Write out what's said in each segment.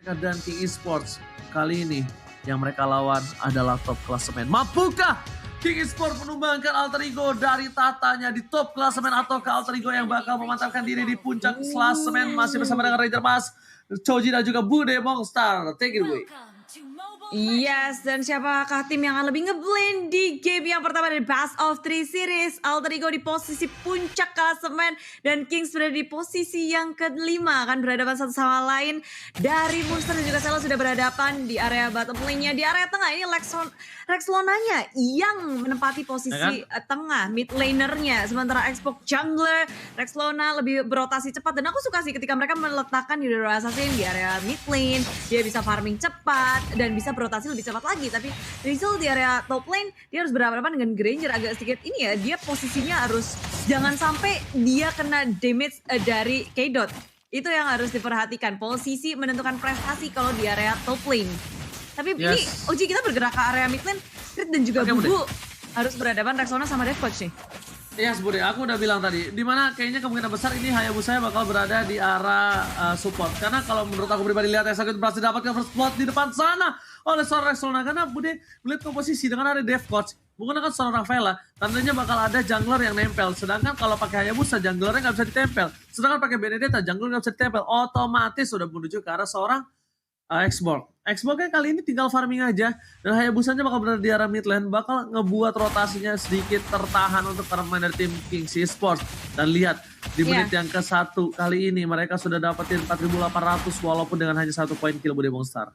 mereka dan King Esports. Kali ini yang mereka lawan adalah top klasemen. Mampukah King Esports menumbangkan alter ego dari tatanya di top klasemen ataukah alter ego yang bakal memantapkan diri di puncak klasemen? Masih bersama dengan Ranger Mas, Choji dan juga Bude Monster. Take it away. Yes, dan siapakah tim yang akan lebih ngeblend di game yang pertama dari Best of 3 Series? Alter Ego di posisi puncak klasemen dan Kings berada di posisi yang kelima, akan berhadapan satu sama lain. Dari Monster dan juga Selo sudah berhadapan di area bottom lane-nya. Di area tengah ini Rexlonanya yang menempati posisi tengah, mid laner-nya. Sementara Xbox jungler, Rexlona lebih berotasi cepat. Dan aku suka sih ketika mereka meletakkan Hero Assassin di area mid lane. Dia bisa farming cepat dan bisa berotasi lebih cepat lagi. Tapi Rizal di area top lane, dia harus berhadapan dengan Granger agak sedikit ini ya. Dia posisinya harus jangan sampai dia kena damage dari K-Dot. Itu yang harus diperhatikan. Posisi menentukan prestasi kalau di area top lane. Tapi ini Oji kita bergerak ke area mid lane, Crit dan juga Bubu harus berhadapan Rexona sama Death Coach nih. Yes, Bude, aku udah bilang tadi, dimana kayaknya kemungkinan besar ini Hayabusa bakal berada di arah support. Karena kalau menurut aku pribadi lihat Esakut berhasil dapatkan first blood di depan sana oleh seorang Rexona. Karena Bude melihat komposisi dengan ada Death Coach menggunakan seorang Rafaela, tandanya bakal ada jungler yang nempel. Sedangkan kalau pakai Hayabusa, junglernya nggak bisa ditempel. Sedangkan pakai Benedetta, jungler nggak bisa ditempel. Otomatis sudah menuju ke arah seorang Xbox. Xbox kali ini tinggal farming aja dan Hayabusanya bakal berada di arah mid lane, bakal ngebuat rotasinya sedikit tertahan untuk para pemain dari tim Kings Esports. Dan lihat di menit yang ke-1 kali ini mereka sudah dapetin 4.800 walaupun dengan hanya 1 poin kill Bude Monster.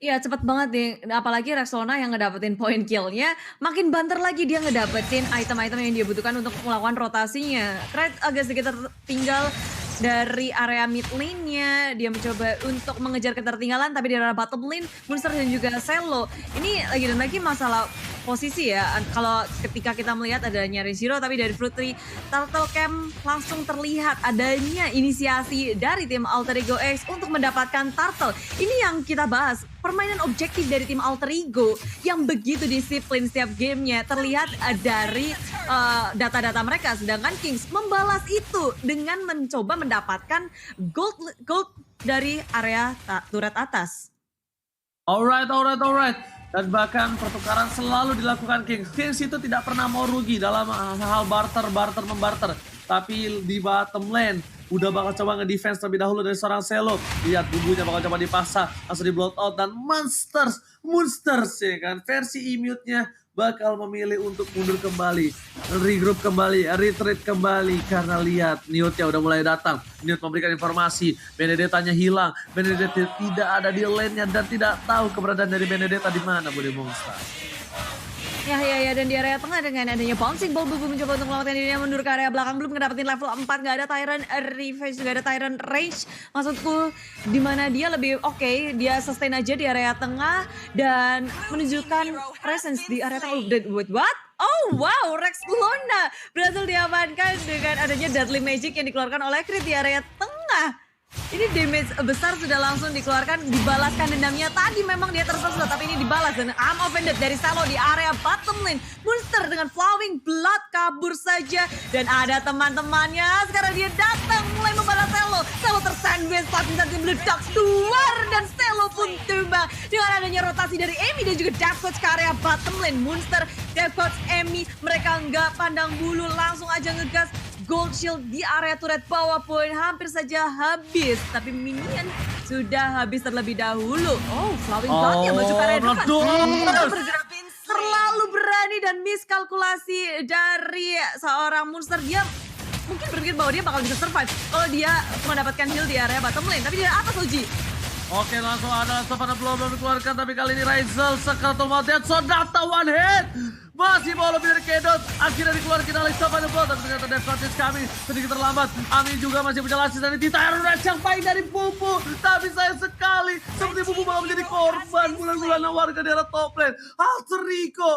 Iya cepet banget nih, apalagi Rexona yang ngedapetin poin killnya, makin banter lagi dia ngedapetin item-item yang dia butuhkan untuk melakukan rotasinya. Red agak sedikit tertinggal dari area mid lane-nya, dia mencoba untuk mengejar ketertinggalan, tapi di area bottom lane, Monster dan juga Selo. Ini lagi dan lagi masalah posisi ya, kalau ketika kita melihat adanya Rizero, tapi dari Fruit Tree, Turtle Camp langsung terlihat adanya inisiasi dari tim Alter Ego X untuk mendapatkan Turtle. Ini yang kita bahas, permainan objektif dari tim Alter Ego yang begitu disiplin setiap gamenya terlihat dari data-data mereka. Sedangkan Kings membalas itu dengan mencoba mendapatkan gold dari area turret atas. Alright. Dan bahkan pertukaran selalu dilakukan Kings. Kings itu tidak pernah mau rugi dalam hal barter membarter. Tapi di bottom lane udah bakal coba nge-defense terlebih dahulu dari seorang Selo. Lihat bubunya bakal coba dipaksa, langsung di blow out dan Monsters ya kan. Versi E-Mute-nya bakal memilih untuk mundur kembali, regroup kembali, retreat kembali karena lihat Newt-nya udah mulai datang. Newt memberikan informasi, Benedettanya hilang, Benedetta tidak ada di lane-nya dan tidak tahu keberadaan dari Benedetta di mana Bude Monster. Ya, dan di area tengah dengan adanya bouncing ball, Bubu mencoba untuk melakukan dirinya mundur ke area belakang, belum ngedapetin level 4, gak ada Tyrant Revenge, gak ada Tyrant Rage. Maksudku, dimana dia lebih oke, dia sustain aja di area tengah dan menunjukkan presence di area tengah. What? Oh wow, Rexlona berhasil diamankan dengan adanya Deadly Magic yang dikeluarkan oleh Crit di area tengah. Ini damage besar sudah langsung dikeluarkan, dibalaskan dendamnya. Tadi memang dia terpesona, tapi ini dibalas. Dan I'm offended dari Selo di area bottom lane. Monster dengan Flowing Blood kabur saja. Dan ada teman-temannya, sekarang dia datang mulai membalas Selo. Selo tersandwich, tapi meledak keluar. Dan Selo pun tumbang. Dengan adanya rotasi dari Amy dan juga Death Coach ke area bottom lane. Monster, Death Coach, Amy, mereka nggak pandang bulu, langsung aja ngegas. Gold shield di area turret bawah poin hampir saja habis. Tapi minion sudah habis terlebih dahulu. Oh, Flowing Blood yang masuk ke area depan. Bergerak terlalu berani dan miskalkulasi dari seorang Monster. Dia mungkin berpikir bahwa dia bakal bisa survive kalau dia mendapatkan heal di area bottom lane. Tapi di atas Oji. Oke, langsung ada Savannah belum dikeluarkan, tapi kali ini Rizal Sekretul Matiat Sodata one hit. Masih mau lebih dari K-Dot, akhirnya dikeluarkan oleh Savannah Blood, tapi ternyata Death Coach kami sedikit terlambat. Ami juga masih punya lasis dan di Tyrant Rage yang baik dari Bubu. Tapi sayang sekali, seperti Bubu bakal menjadi korban bulan-bulan warga daerah top lane. Alter Ego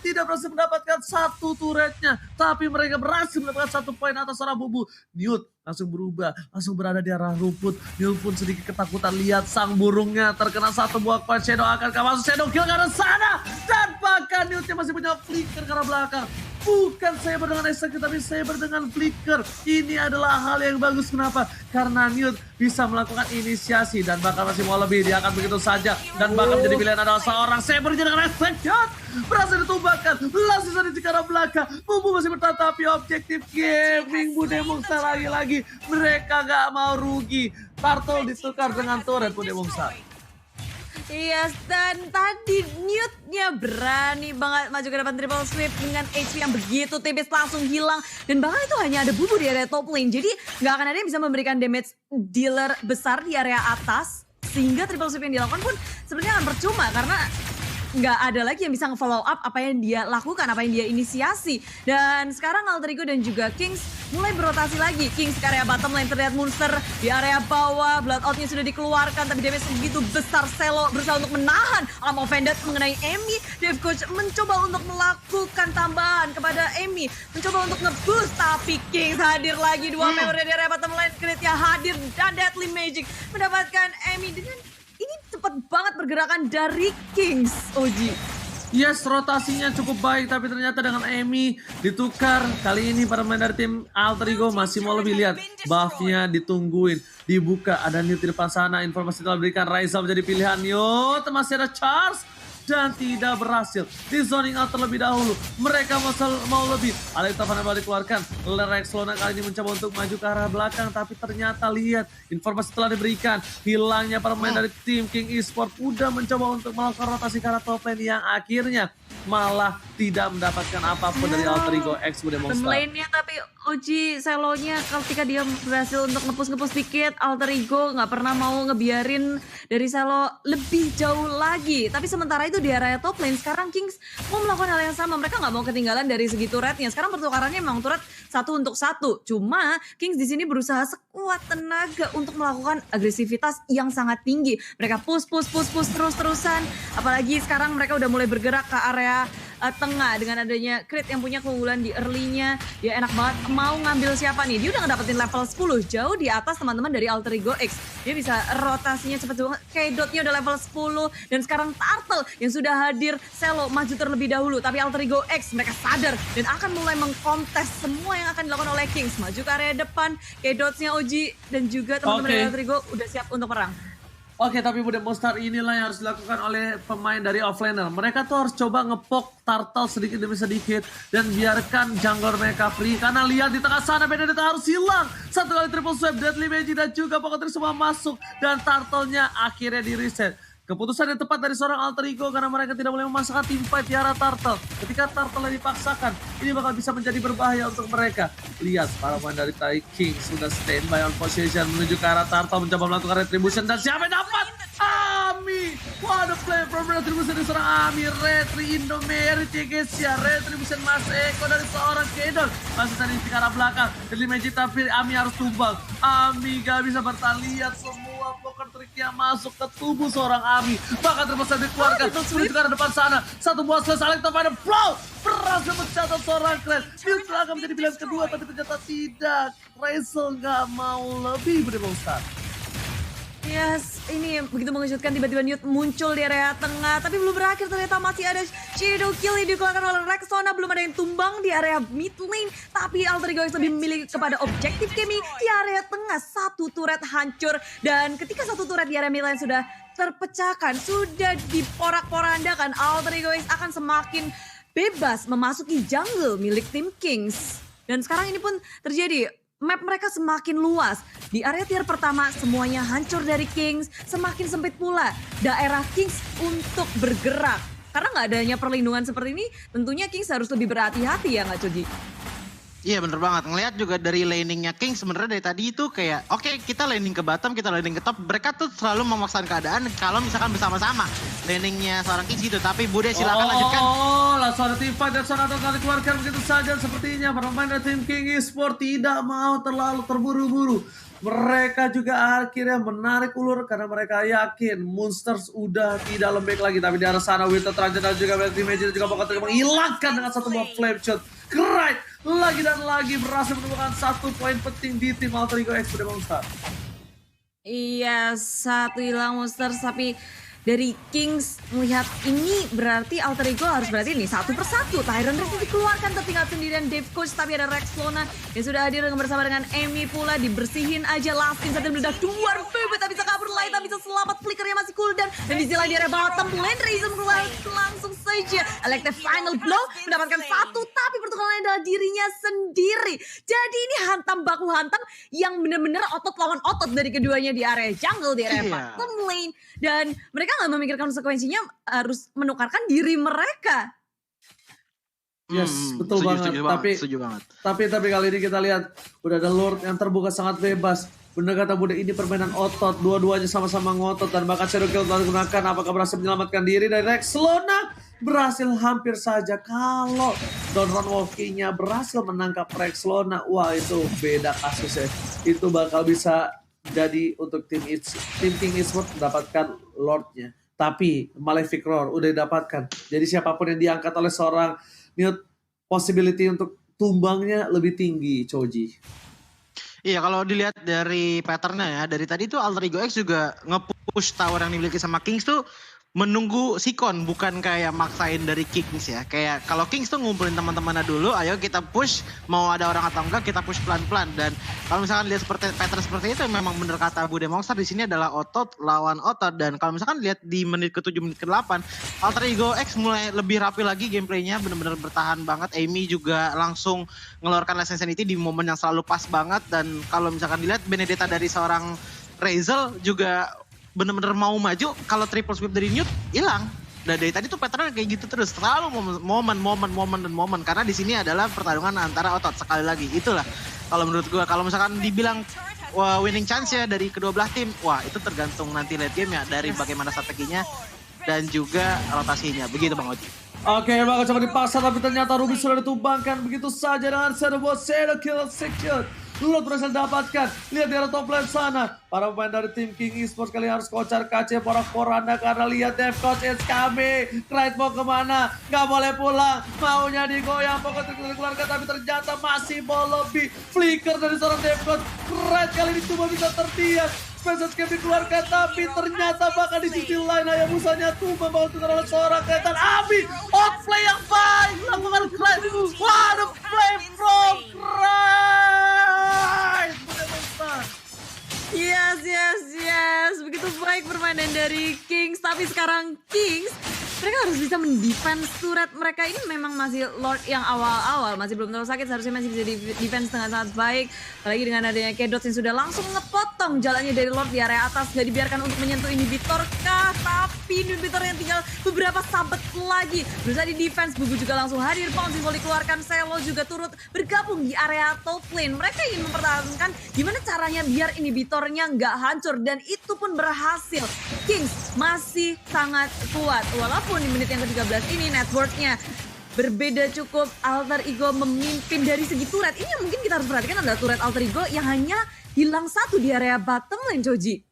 tidak berhasil mendapatkan satu turretnya, tapi mereka berhasil mendapatkan 1 poin atas seorang Bubu. Newt langsung berubah, langsung berada di arah rumput. Newt pun sedikit ketakutan lihat sang burungnya terkena 1 buah point Shadow. Akankah masuk Shadow kill ke arah sana? Dan bahkan Newt masih punya flicker ke arah belakang. Bukan Saber dengan Execute, tapi Saber dengan Flicker. Ini adalah hal yang bagus. Kenapa? Karena Newt bisa melakukan inisiasi dan bahkan masih mau lebih. Dia akan begitu saja dan bahkan menjadi pilihan adalah seorang Saber dengan Execute. Berhasil ditumbangkan. Langsung saja di arah belakang. Bumbu masih bertahan tapi objektif gaming Bude Monster lagi-lagi. Mereka gak mau rugi. Turtle ditukar dengan turret Bude Monster. Yes, dan tadi Newt-nya berani banget maju ke depan triple sweep dengan HP yang begitu tipis langsung hilang. Dan bahkan itu hanya ada bubu di area top lane. Jadi nggak akan ada yang bisa memberikan damage dealer besar di area atas. Sehingga triple sweep yang dilakukan pun sebenarnya akan percuma karena nggak ada lagi yang bisa nge-follow up apa yang dia lakukan, apa yang dia inisiasi. Dan sekarang Alter Ego dan juga Kings mulai berotasi lagi. Kings ke area bottom lane, terlihat Monster di area bawah. Blood Out-nya sudah dikeluarkan, tapi damage begitu besar. Selo berusaha untuk menahan Arm of Vendetta mengenai Emi. Dave Coach mencoba untuk melakukan tambahan kepada Emi. Mencoba untuk nge-boost, tapi Kings hadir lagi. Dua member di area bottom lane, crit-nya hadir. Dan Deadly Magic mendapatkan Emi dengan ini cepat banget pergerakan dari Kings, Oji. Yes, rotasinya cukup baik, tapi ternyata dengan Emi ditukar. Kali ini para pemain dari tim Alter Ego masih mau lebih. Lihat, buff-nya ditungguin, dibuka. Ada Newt di depan sana, informasi telah diberikan. Raisa menjadi pilihan Newt, masih ada Charles. Dan tidak berhasil di zoning out terlebih dahulu. Mereka mau lebih. Alita Vanabal dikeluarkan. Rex Lona kali ini mencoba untuk maju ke arah belakang. Tapi ternyata lihat, informasi telah diberikan. Hilangnya para pemain dari tim King Esport. Udah mencoba untuk melakukan rotasi ke arah top lane yang akhirnya malah tidak mendapatkan apapun dari Alter Ego X Bude Monster. Lane-nya tapi Oji Selonya ketika dia berhasil untuk ngepus-ngepus dikit, Alter Ego nggak pernah mau ngebiarin dari Selo lebih jauh lagi. Tapi sementara itu di area top lane sekarang Kings mau melakukan hal yang sama. Mereka nggak mau ketinggalan dari segi turretnya. Sekarang pertukarannya memang turret 1 untuk 1. Cuma Kings di sini berusaha sekuat tenaga untuk melakukan agresivitas yang sangat tinggi. Mereka push terus-terusan. Apalagi sekarang mereka udah mulai bergerak ke area tengah dengan adanya crit yang punya keunggulan di early-nya. Dia enak banget mau ngambil siapa nih. Dia udah ngedapetin level 10 jauh di atas teman-teman dari Alter Ego X. Dia bisa rotasinya cepet banget. K-Dot-nya udah level 10 dan sekarang Turtle yang sudah hadir. Selo maju terlebih dahulu tapi Alter Ego X mereka sadar dan akan mulai mengkontes semua yang akan dilakukan oleh Kings. Maju ke area depan. K-Dot-nya Oji dan juga teman-teman dari Alter Ego udah siap untuk perang. Oke, tapi Bude Monster inilah yang harus dilakukan oleh pemain dari offlaner. Mereka tuh harus coba ngepok Turtle sedikit demi sedikit dan biarkan jungler mereka free. Karena lihat di tengah sana Benedetta harus hilang. Satu kali triple swipe, Deadly Magic dan juga Pokotri semua masuk. Dan Turtle-nya akhirnya di reset. Keputusan yang tepat dari seorang Alter Ego karena mereka tidak boleh memasukkan tim fight di arah Turtle. Ketika Turtle yang dipaksakan, ini bakal bisa menjadi berbahaya untuk mereka. Lihat, para pemain dari Tai King sudah standby on position menuju ke arah Turtle mencoba melakukan retribution dan siapa yang dapat? Ami! What a play from retribution dari seorang Ami. Retri Indomeri Tegesia. Retribution Mas Eko dari seorang Kedon. Masih tadi di arah belakang. Jadi Magic tapi Ami harus tumbang. Ami gak bisa bertahan. Lihat semua poker triknya masuk ke tubuh seorang Ami. Bahkan terpaksa dikeluarkan. Menuju ke arah depan sana. Satu buah slash Alekta pada flow. Berhasil mencatat seorang Clash. Dia akan menjadi pilihan kedua tapi ternyata tidak. Raisel gak mau lebih berdemonstrasi. Yes, ini begitu mengejutkan tiba-tiba Newt muncul di area tengah. Tapi belum berakhir, ternyata masih ada Shadow Kill yang dikeluarkan oleh Rexona. Belum ada yang tumbang di area mid lane. Tapi Alter Ego lebih memilih kepada objektif gaming di area tengah. Satu turret hancur. Dan ketika satu turret di area mid lane sudah terpecahkan, sudah diporak-porandakan, Alter Ego akan semakin bebas memasuki jungle milik tim Kings. Dan sekarang ini pun terjadi. Map mereka semakin luas. Di area tier pertama semuanya hancur dari Kings. Semakin sempit pula daerah Kings untuk bergerak. Karena nggak adanya perlindungan seperti ini, tentunya Kings harus lebih berhati-hati ya nggak Coji? Iya bener banget, ngelihat juga dari laningnya King sebenarnya dari tadi itu kayak oke, kita landing ke bottom, kita landing ke top. Mereka tuh selalu memaksakan keadaan kalau misalkan bersama-sama landingnya seorang King gitu. Tapi Bude silakan lanjutkan. Oh, langsung ada tim fight dan Sonato kali keluarkan begitu saja. Sepertinya para pemain dari tim King Esport tidak mau terlalu terburu-buru. Mereka juga akhirnya menarik ulur karena mereka yakin Monsters udah tidak lembek lagi. Tapi di arah sana Winter Transit dan juga Deadly Magic juga bakal menghilangkan dengan satu buah flame shot. Keren! Lagi dan lagi berhasil menemukan satu poin penting di tim Alter Ego X Bude Monster. Iya, satu hilang Monsters tapi dari Kings melihat ini berarti Alter Ego harus berarti nih satu persatu. Tyrant Rex dikeluarkan tertinggal sendirian Dave Coach, tapi ada Rex Lona yang sudah hadir bersama dengan Amy pula. Dibersihin aja last in satu meledak dua Bebe tak bisa kabur lagi, tak bisa selamat, flickernya masih cooldown dan di sisi lain di area bottom lane Razer langsung saja elective final blow mendapatkan satu, tapi pertukarannya adalah dirinya sendiri. Jadi ini hantam baku hantam yang benar-benar otot lawan otot dari keduanya di area jungle, di area bottom lane, dan mereka nggak memikirkan konsekuensinya harus menukarkan diri mereka. Yes, betul banget. Tapi kali ini kita lihat udah ada Lord yang terbuka sangat bebas. Bener kata Bude, ini permainan otot, dua-duanya sama-sama ngotot dan bahkan Shadow Kill telah digunakan. Apakah berhasil menyelamatkan diri dari Rex Lona? Berhasil hampir saja. Kalau Don Ron Wolfie-nya berhasil menangkap Rex Lona, wah itu beda kasusnya. Itu bakal bisa jadi untuk tim King Esports mendapatkan Lord-nya. Tapi Malefic Roar udah didapatkan. Jadi siapapun yang diangkat oleh seorang Newt, possibility untuk tumbangnya lebih tinggi, Choji. Iya, kalau dilihat dari patternnya ya, dari tadi tuh Alter Ego X juga nge-push tower yang dimiliki sama Kings tuh menunggu Sikon, bukan kayak maksain dari Kings ya. Kayak kalau Kings tuh ngumpulin teman-temannya dulu, ayo kita push, mau ada orang atau enggak kita push pelan-pelan. Dan kalau misalkan lihat seperti pattern seperti itu, memang bener kata Bude Monster di sini adalah otot lawan otot. Dan kalau misalkan lihat di menit ke-7, menit ke-8, Alter Ego X mulai lebih rapi lagi gameplaynya, bener-bener bertahan banget. Amy juga langsung ngeluarkan Lesson Sanity di momen yang selalu pas banget. Dan kalau misalkan dilihat Benedetta dari seorang Razel juga bener-bener mau maju, kalau triple sweep dari Newt hilang. Dan dari tadi tuh patternnya kayak gitu terus, selalu momen, karena di sini adalah pertarungan antara otot. Sekali lagi itulah kalau menurut gua, kalau misalkan dibilang winning chance ya dari kedua belah tim, wah itu tergantung nanti late game ya dari bagaimana strateginya dan juga rotasinya. Begitu Bang Oji. Oke, bakal coba dipaksa tapi ternyata Ruby sudah ditumbangkan begitu saja dengan Shadow Kill secure. Lord berhasil dapatkan. Lihat di arah top lane sana. Para pemain dari tim King Esports kali harus kocar kacir porak-poranda karena lihat Dev Coach is coming. Clyde mau kemana? Gak boleh pulang. Maunya digoyang. Pokoknya dikeluarkan tapi ternyata masih mau lebih. Flicker dari seorang Dev Coach. Clyde kali ini cuma bisa terdiam. Special Scam dikeluarkan tapi ternyata bahkan di sisi lain Hayabusanya tuh membawa oleh seorang kelihatan Abi. Outplay yang baik dilakukan Clyde. What a play from Clyde. Yes. Begitu baik permainan dari Kings. Tapi sekarang Kings, mereka harus bisa mendefense turret mereka. Ini memang masih Lord yang awal-awal, masih belum terlalu sakit, seharusnya masih bisa defense dengan sangat baik. Apalagi dengan adanya Kedots yang sudah langsung ngepotong jalannya dari Lord di area atas. Gak dibiarkan untuk menyentuh inhibitor kah? Tapi inhibitor yang tinggal beberapa sabet lagi. Berusaha di defense, Bubu juga langsung hadir. Bouncing ball dikeluarkan, Selo juga turut bergabung di area top lane. Mereka ingin mempertahankan gimana caranya biar inhibitornya nggak hancur. Dan itu pun berhasil. Kings masih sangat kuat. Walaupun di menit yang ke-13 ini networknya berbeda cukup. Alter Ego memimpin dari segi turret. Ini yang mungkin kita harus perhatikan adalah turret Alter Ego yang hanya hilang satu di area bottom lane, Joji.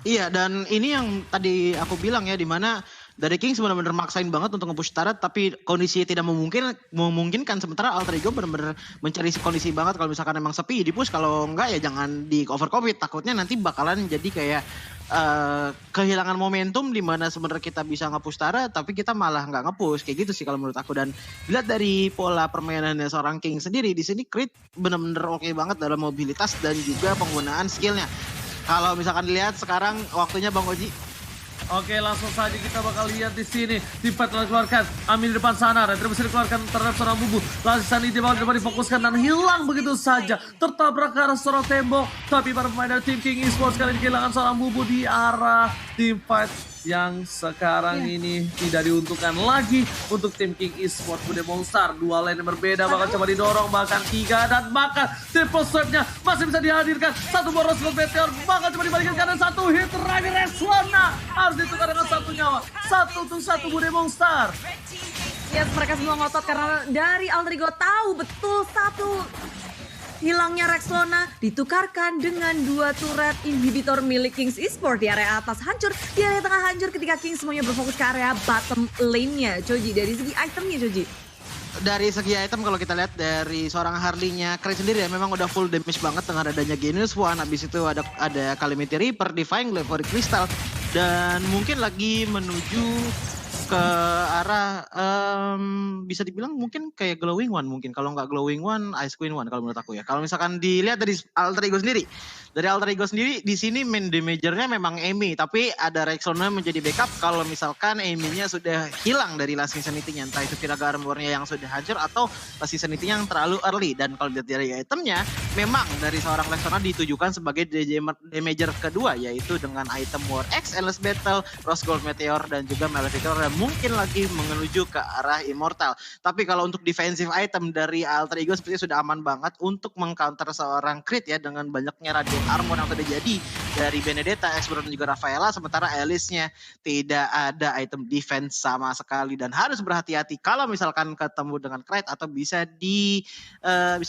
Iya, dan ini yang tadi aku bilang ya, dimana dari Kings benar-benar maksain banget untuk nge-push turret, tapi kondisi tidak memungkinkan. Sementara Alter Ego benar-benar mencari kondisi banget. Kalau misalkan emang sepi di-push, kalau enggak ya jangan di cover covid. Takutnya nanti bakalan jadi kayak kehilangan momentum di mana sebenarnya kita bisa nge-push turret tapi kita malah nggak nge-push. Kayak gitu sih kalau menurut aku. Dan dilihat dari pola permainannya seorang King sendiri di sini, Creed benar-benar oke banget dalam mobilitas dan juga penggunaan skillnya. Kalau misalkan dilihat sekarang waktunya Bang Oji. Oke, langsung saja kita bakal lihat di sini. Tipat telah dikeluarkan. Amin di depan sana. Retribusi dikeluarkan terhadap seorang Bubu. Langsung ini bakal coba difokuskan dan hilang begitu saja. Tertabrak ke arah seorang tembok. Tapi para pemain dari tim King Esports kali ini kehilangan seorang Bubu di arah tim fight yang sekarang ini tidak diuntungkan lagi untuk tim King Esports. Bude Monster, dua lane yang berbeda bakal coba didorong, bahkan 3 dan bahkan triple swipe-nya masih bisa dihadirkan. Satu boros Meteor bakal coba dibalikan karena satu hit terakhir Reslana harus ditukar dengan satu nyawa. 1-1 Bude Monster. Yes, mereka semua ngotot karena dari Alter Ego tahu betul satu hilangnya Rex Lona ditukarkan dengan 2 turret inhibitor milik Kings Esports. Di area atas hancur, di area tengah hancur ketika Kings semuanya berfokus ke area bottom lane-nya. Joji, dari segi itemnya Joji. Dari segi item kalau kita lihat dari seorang Harley-nya Creed sendiri ya memang udah full damage banget dengan adanya Genius One. Habis itu ada Calamity Reaper, Divine Glaive, Crystal. dan mungkin lagi menuju ke arah bisa dibilang mungkin kayak Glowing One mungkin. Kalau nggak Glowing One, Ice Queen One kalau menurut aku ya. Kalau misalkan dilihat dari Alter Ego sendiri. Dari Alter Ego sendiri di sini main damagernya memang Amy, tapi ada Rexona menjadi backup kalau misalkan Amy-nya sudah hilang dari Last Insanity-nya, entah itu Firaga Armor-nya yang sudah hancur atau Last Insanity-nya yang terlalu early. Dan kalau dilihat dari itemnya, memang dari seorang Rexona ditujukan sebagai damager kedua, yaitu dengan item War X, Endless Battle, Rose Gold Meteor, dan juga Maleficator, dan mungkin lagi menuju ke arah Immortal. Tapi kalau untuk defensive item dari Alter Ego sepertinya sudah aman banget untuk mengcounter seorang crit ya, dengan banyaknya Radiant Armor yang sudah jadi dari Benedetta, Explorer, dan juga Rafaela, sementara Alice-nya tidak ada item defense sama sekali dan harus berhati-hati kalau misalkan ketemu dengan Knight atau bisa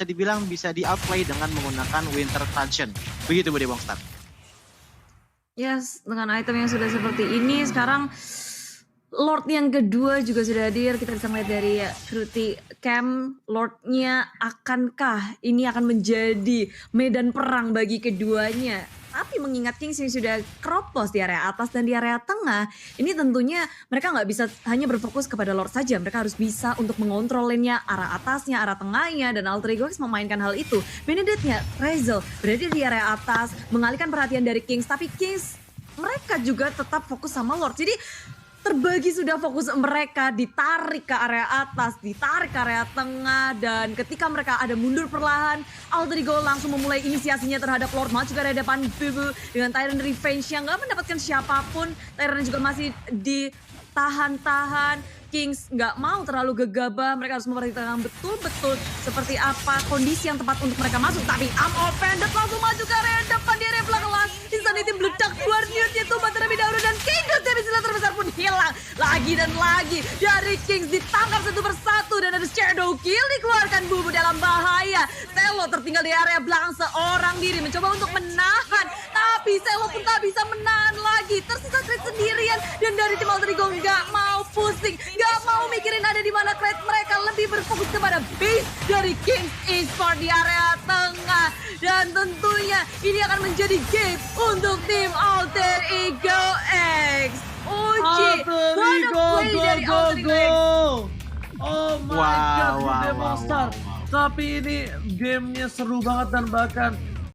dibilang bisa di outplay dengan menggunakan Winter Truncheon. Begitu Bude Bongstar. Yes, dengan item yang sudah seperti ini sekarang Lord yang kedua juga sudah hadir. Kita bisa melihat dari Fruity Camp. Lordnya akankah ini akan menjadi medan perang bagi keduanya? Tapi mengingat Kings yang sudah kropos di area atas dan di area tengah, ini tentunya mereka nggak bisa hanya berfokus kepada Lord saja. Mereka harus bisa untuk mengontrol lane-nya, arah atasnya, arah tengahnya, dan Alter Ego memainkan hal itu. Benedetta, Razel berada di area atas, mengalihkan perhatian dari Kings, tapi Kings mereka juga tetap fokus sama Lord. Jadi terbagi sudah fokus mereka, ditarik ke area atas, ditarik ke area tengah, dan ketika mereka ada mundur perlahan, Alter Ego langsung memulai inisiasinya terhadap Lord. Maju ke area depan Bubu dengan Tyrant Revenge yang gak mendapatkan siapapun. Tyrant juga masih ditahan-tahan. Kings nggak mau terlalu gegabah, mereka harus memperhitungkan betul-betul seperti apa kondisi yang tepat untuk mereka masuk. Tapi offended langsung maju ke area depan di area belakang. Insanity meledak Guardian-nya tumbang terlebih dahulu dan Kingdom dari silah terbesar pun hilang lagi dan lagi dari Kings, ditangkap satu persatu dan ada Shadow Kill dikeluarkan. Bubu dalam bahaya. Selo tertinggal di area belakang seorang diri mencoba untuk menahan, tapi Selo pun tak bisa menahan lagi. Tersisa Kret sendirian dan dari tim Alter Ego nggak mau pusing, nggak mau mikirin ada di mana Kret. Mereka lebih berfokus kepada base dari Kings Esport di area tengah, dan tentunya ini akan menjadi game untuk tim Alter Ego X. Uji, what a play dari Alter Ego X. Oh my god, Bude Monster. Tapi ini gamenya seru banget dan bahkan